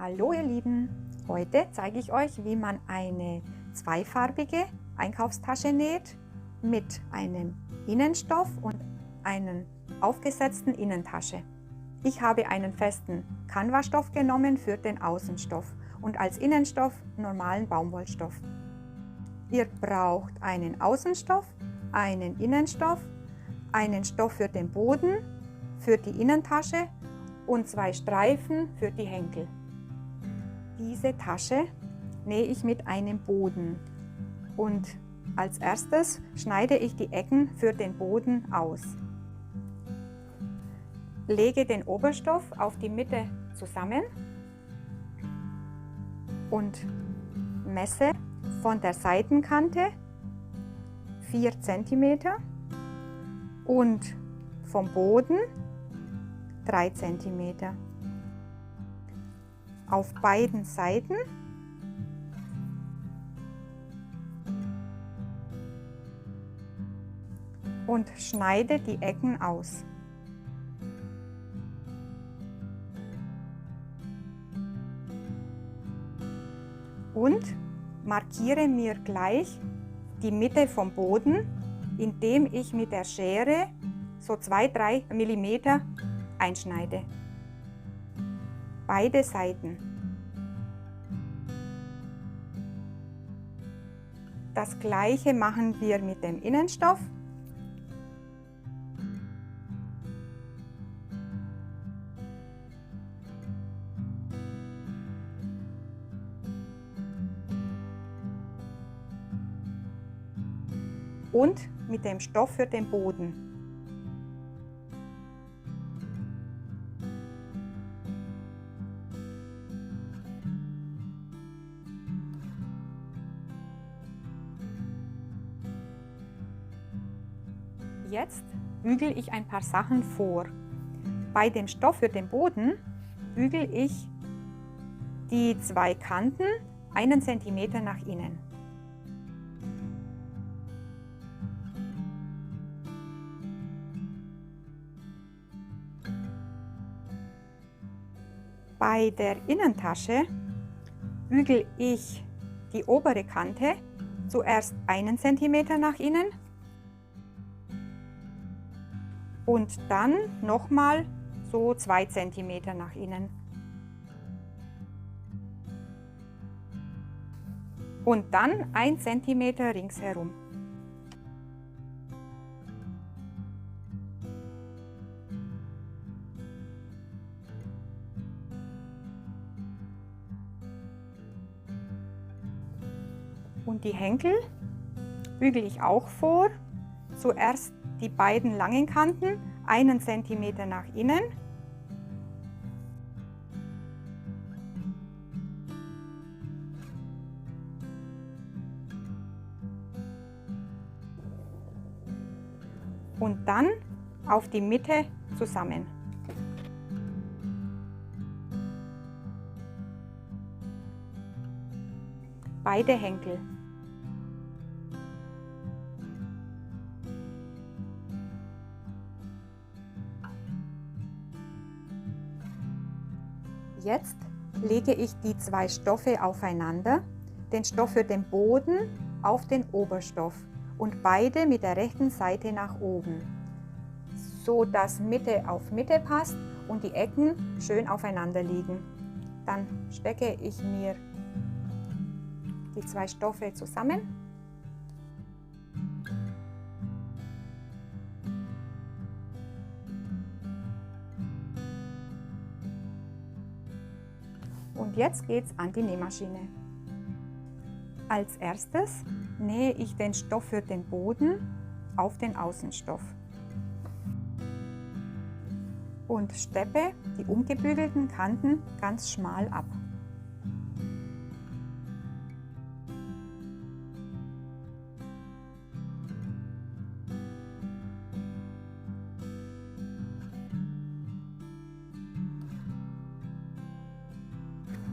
Hallo ihr Lieben, heute zeige ich euch, wie man eine zweifarbige Einkaufstasche näht mit einem Innenstoff und einer aufgesetzten Innentasche. Ich habe einen festen Canva-Stoff genommen für den Außenstoff und als Innenstoff normalen Baumwollstoff. Ihr braucht einen Außenstoff, einen Innenstoff, einen Stoff für den Boden, für die Innentasche und 2 Streifen für die Henkel. Diese Tasche nähe ich mit einem Boden und als erstes schneide ich die Ecken für den Boden aus. Lege den Oberstoff auf die Mitte zusammen und messe von der Seitenkante 4 cm und vom Boden 3 cm. Auf beiden Seiten und schneide die Ecken aus. Und markiere mir gleich die Mitte vom Boden, indem ich mit der Schere so 2-3 mm einschneide. Beide Seiten. Das gleiche machen wir mit dem Innenstoff. Und mit dem Stoff für den Boden. Jetzt bügele ich ein paar Sachen vor. Bei dem Stoff für den Boden bügele ich die 2 Kanten 1 cm nach innen. Bei der Innentasche bügele ich die obere Kante zuerst 1 cm nach innen und dann nochmal so 2 cm nach innen. Und dann 1 cm ringsherum. Und die Henkel bügele ich auch vor. Zuerst die beiden langen Kanten 1 cm nach innen und dann auf die Mitte zusammen. Beide Henkel. Jetzt lege ich die 2 Stoffe aufeinander, den Stoff für den Boden auf den Oberstoff und beide mit der rechten Seite nach oben, so dass Mitte auf Mitte passt und die Ecken schön aufeinander liegen. Dann stecke ich mir die 2 Stoffe zusammen . Und jetzt geht's an die Nähmaschine. Als erstes nähe ich den Stoff für den Boden auf den Außenstoff und steppe die umgebügelten Kanten ganz schmal ab.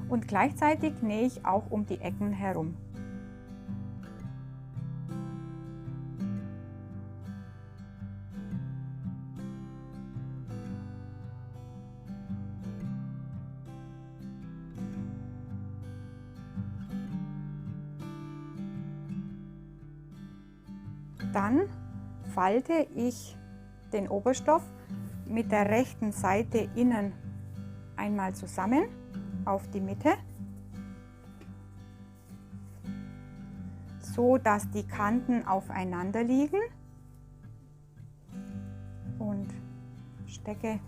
Und gleichzeitig nähe ich auch um die Ecken herum. Dann falte ich den Oberstoff mit der rechten Seite innen einmal zusammen auf die Mitte, so dass die Kanten aufeinander liegen, und stecke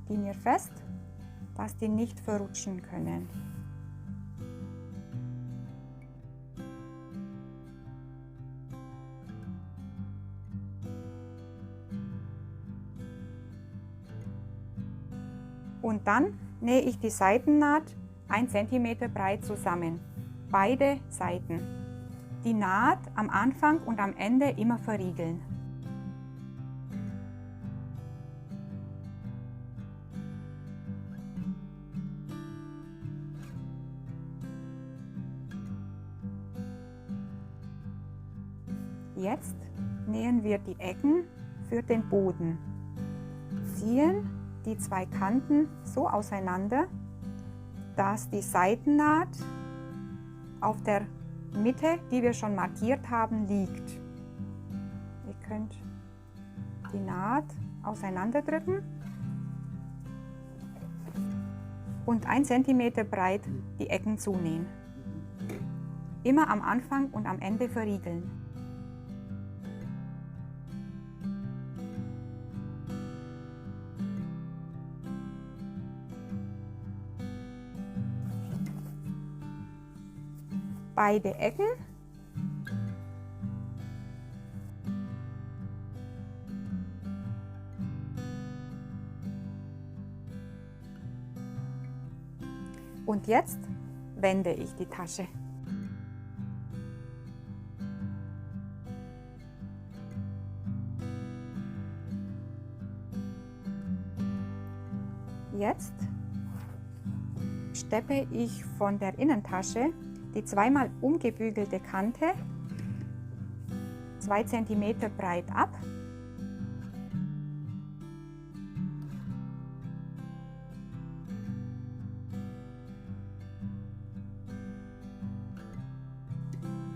die mir fest, dass die nicht verrutschen können. Und dann nähe ich die Seitennaht 1 cm breit zusammen, beide Seiten. Die Naht am Anfang und am Ende immer verriegeln. Jetzt nähen wir die Ecken für den Boden. Ziehen die zwei Kanten so auseinander, dass die Seitennaht auf der Mitte, die wir schon markiert haben, liegt. Ihr könnt die Naht auseinanderdrücken und 1 cm breit die Ecken zunähen. Immer am Anfang und am Ende verriegeln. Beide Ecken . Und jetzt wende ich die Tasche. Jetzt steppe ich von der Innentasche die zweimal umgebügelte Kante 2 cm breit ab .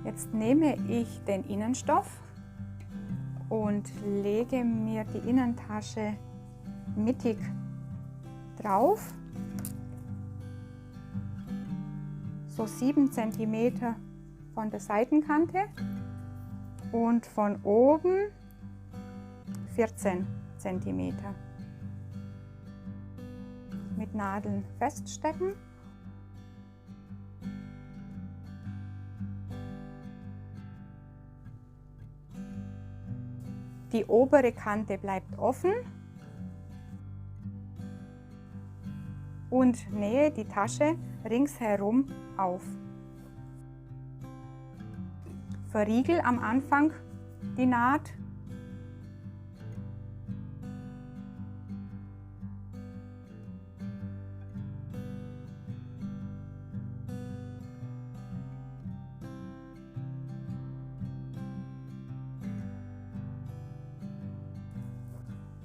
Jetzt nehme ich den Innenstoff und lege mir die Innentasche mittig drauf, so 7 cm von der Seitenkante und von oben 14 cm. Mit Nadeln feststecken . Die obere Kante bleibt offen und nähe die Tasche ringsherum auf. Verriegel am Anfang die Naht .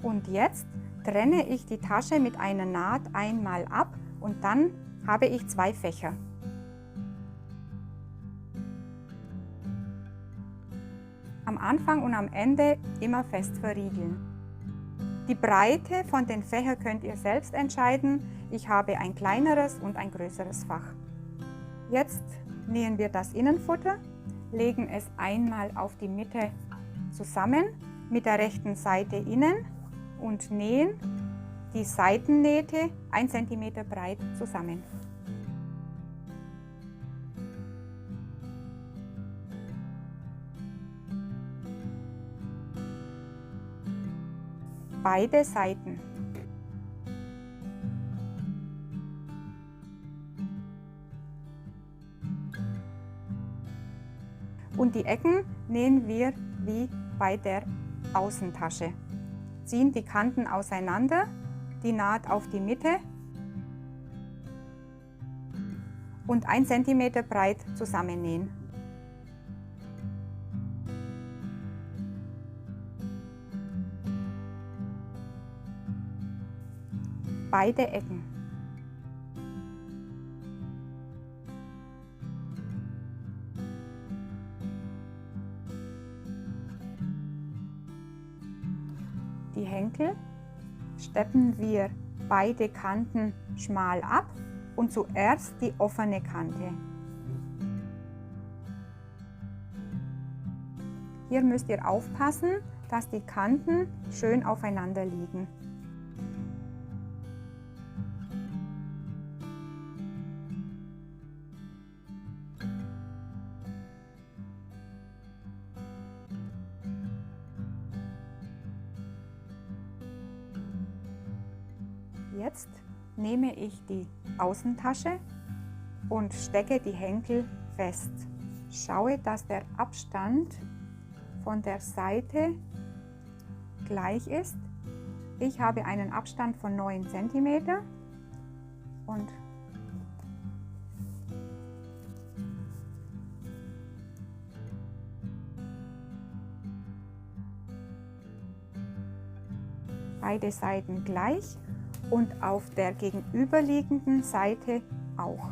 Und jetzt trenne ich die Tasche mit einer Naht einmal ab und dann habe ich zwei Fächer. Am Anfang und am Ende immer fest verriegeln. Die Breite von den Fächern könnt ihr selbst entscheiden. Ich habe ein kleineres und ein größeres Fach. Jetzt nähen wir das Innenfutter, legen es einmal auf die Mitte zusammen mit der rechten Seite innen und nähen die Seitennähte 1 cm breit zusammen. Beide Seiten. Und die Ecken nähen wir wie bei der Außentasche. Ziehen die Kanten auseinander, die Naht auf die Mitte und 1 cm breit zusammennähen. Beide Ecken. die Henkel steppen wir beide Kanten schmal ab und zuerst die offene Kante. Hier müsst ihr aufpassen, dass die Kanten schön aufeinander liegen. Jetzt nehme ich die Außentasche und stecke die Henkel fest. Schaue, dass der Abstand von der Seite gleich ist. Ich habe einen Abstand von 9 cm und beide Seiten gleich und auf der gegenüberliegenden Seite auch.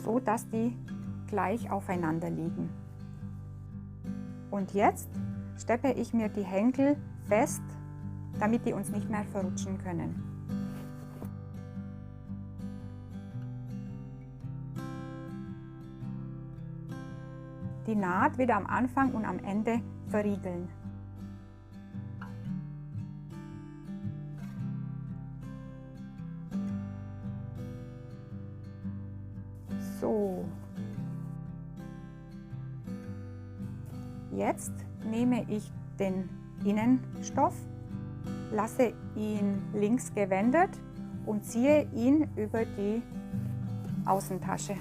So dass die gleich aufeinander liegen. Und jetzt steppe ich mir die Henkel fest, damit die uns nicht mehr verrutschen können. Die Naht wieder am Anfang und am Ende verriegeln. So. Jetzt nehme ich den Innenstoff, lasse ihn links gewendet und ziehe ihn über die Außentasche.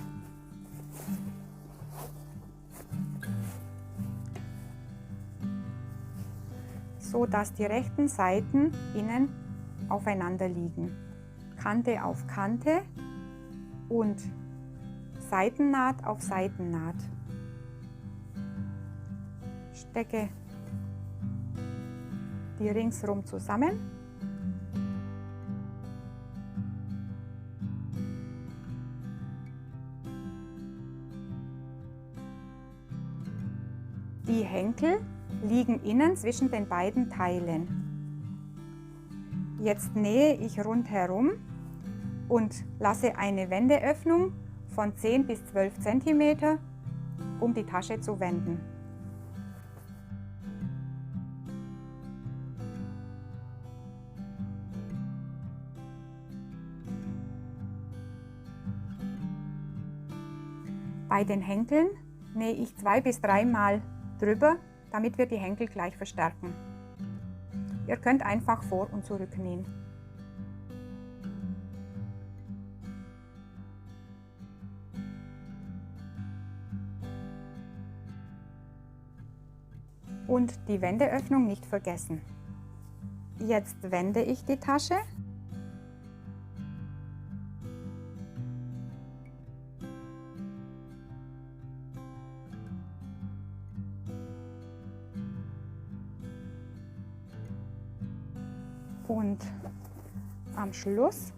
So dass die rechten Seiten innen aufeinander liegen. Kante auf Kante und Seitennaht auf Seitennaht. Stecke die ringsrum zusammen. Die Henkel liegen innen zwischen den beiden Teilen. Jetzt nähe ich rundherum und lasse eine Wendeöffnung von 10 bis 12 cm, um die Tasche zu wenden. Bei den Henkeln nähe ich 2 bis 3 Mal drüber, damit wir die Henkel gleich verstärken. Ihr könnt einfach vor und zurück nähen. Und die Wendeöffnung nicht vergessen. Jetzt wende ich die Tasche. Und am Schluss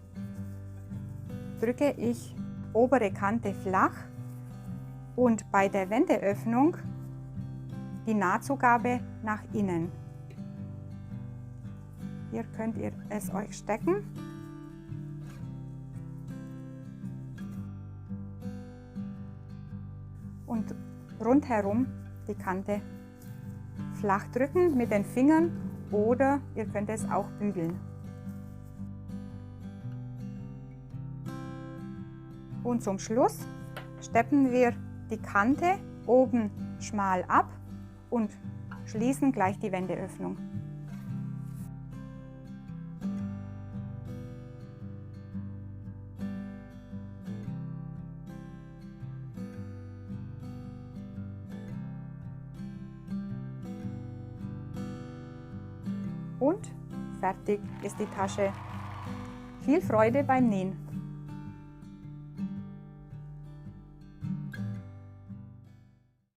drücke ich obere Kante flach und bei der Wendeöffnung die Nahtzugabe nach innen. Hier könnt ihr es euch stecken. Und rundherum die Kante flach drücken mit den Fingern oder ihr könnt es auch bügeln. Und zum Schluss steppen wir die Kante oben schmal ab und schließen gleich die Wendeöffnung. Und fertig ist die Tasche. Viel Freude beim Nähen!